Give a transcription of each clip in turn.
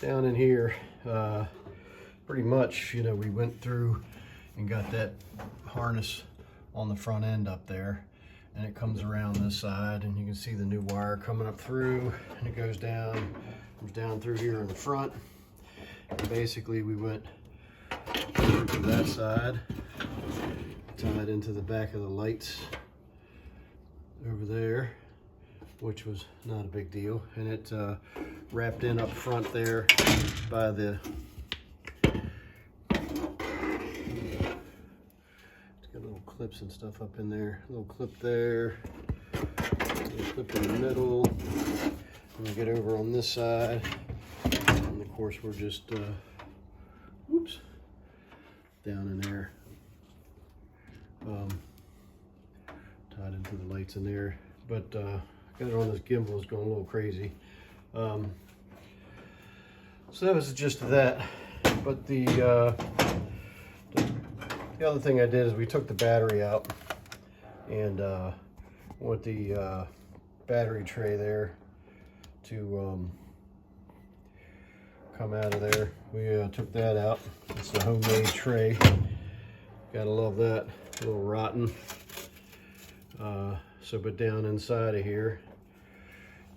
down in here, pretty much, you know, we went through and got that harness on the front end up there, and it comes around this side, and you can see the new wire coming up through, and it goes down through here in the front. And basically we went over to that side, tied into the back of the lights over there, which was not a big deal, and it wrapped in up front there by the, it's got little clips and stuff up in there, a little clip there, a little clip in the middle, and we get over on this side, and of course we're just whoops, down in there, tied into the lights in there. But got it on this gimbal, it's going a little crazy. So that was the gist of that. But the other thing I did is we took the battery out, and with the battery tray there to come out of there, we took that out. It's a homemade tray. Gotta love that. A little rotten. But down inside of here,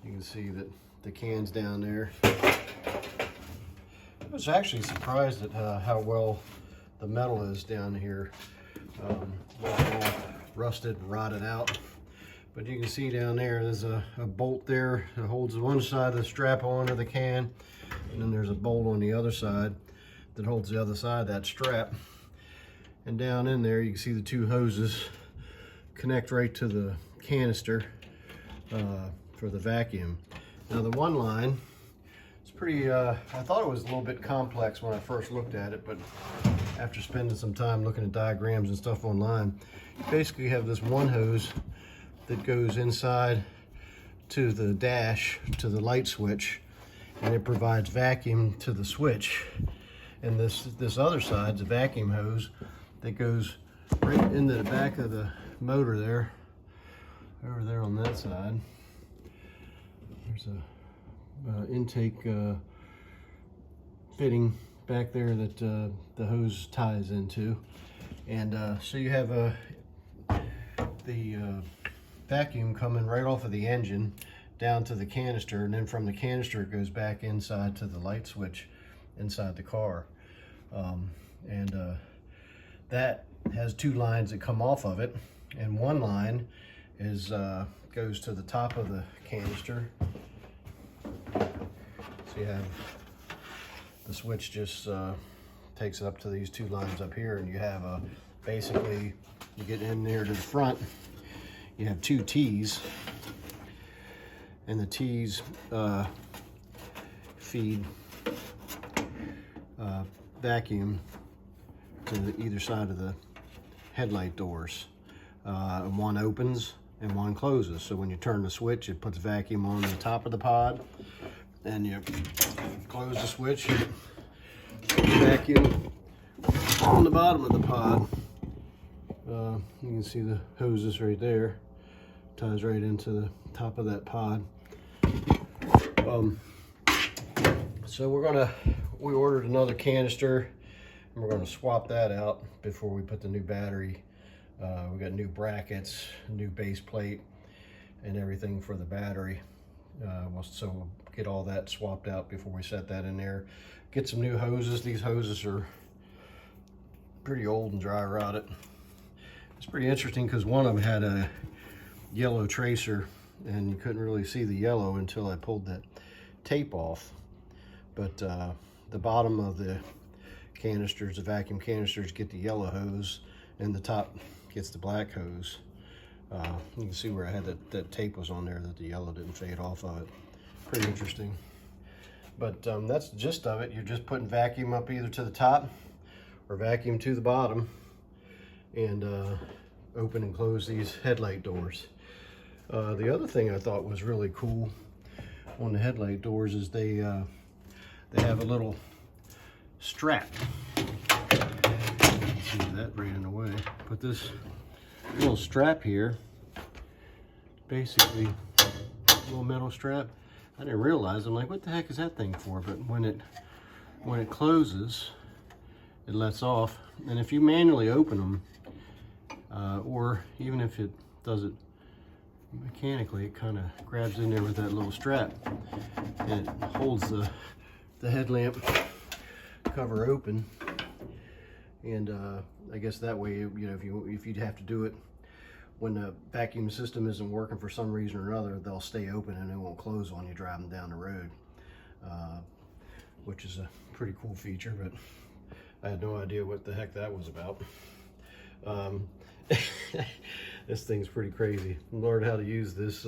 you can see that the can's down there. I was actually surprised at how well the metal is down here. It's all rusted and rotted out. But you can see down there, there's a bolt there that holds one side of the strap on to the can, and then there's a bolt on the other side that holds the other side of that strap. And down in there, you can see the two hoses connect right to the canister for the vacuum. Now the one line, it's pretty, I thought it was a little bit complex when I first looked at it, but after spending some time looking at diagrams and stuff online, you basically have this one hose that goes inside to the dash, to the light switch, and it provides vacuum to the switch. And this other side's a vacuum hose that goes right into the back of the motor there, over there on that side. There's a intake fitting back there that the hose ties into, and so you have the vacuum coming right off of the engine down to the canister, and then from the canister it goes back inside to the light switch inside the car. That has two lines that come off of it, and one line is goes to the top of the canister. So you have the switch just takes it up to these two lines up here, and you have basically, you get in there to the front, you have two T's, and the T's feed vacuum to either side of the headlight doors. And one opens and one closes. So when you turn the switch, it puts vacuum on the top of the pod, and you close the switch, and vacuum on the bottom of the pod. You can see the hoses right there. Ties right into the top of that pod. So we ordered another canister, and we're gonna swap that out before we put the new battery. We got new brackets, new base plate, and everything for the battery. So we'll get all that swapped out before we set that in there. Get some new hoses. These hoses are pretty old and dry rotted. It's pretty interesting because one of them had a yellow tracer, and you couldn't really see the yellow until I pulled that tape off. But the bottom of the canisters, the vacuum canisters, get the yellow hose, and the top gets the black hose. You can see where I had that tape was on there, that the yellow didn't fade off of it. Pretty interesting. But that's the gist of it. You're just putting vacuum up either to the top or vacuum to the bottom, and open and close these headlight doors. The other thing I thought was really cool on the headlight doors is they have a little strap. See that right in the way. Put this little strap here, basically a little metal strap. I didn't realize. I'm like, what the heck is that thing for? But when it closes, it lets off. And if you manually open them, or even if it does it mechanically, it kind of grabs in there with that little strap, and it holds the headlamp cover open. And I guess that way, you know, if you have to do it when the vacuum system isn't working for some reason or another, they'll stay open and it won't close on you driving down the road, which is a pretty cool feature. But I had no idea what the heck that was about. This thing's pretty crazy. I learned how to use this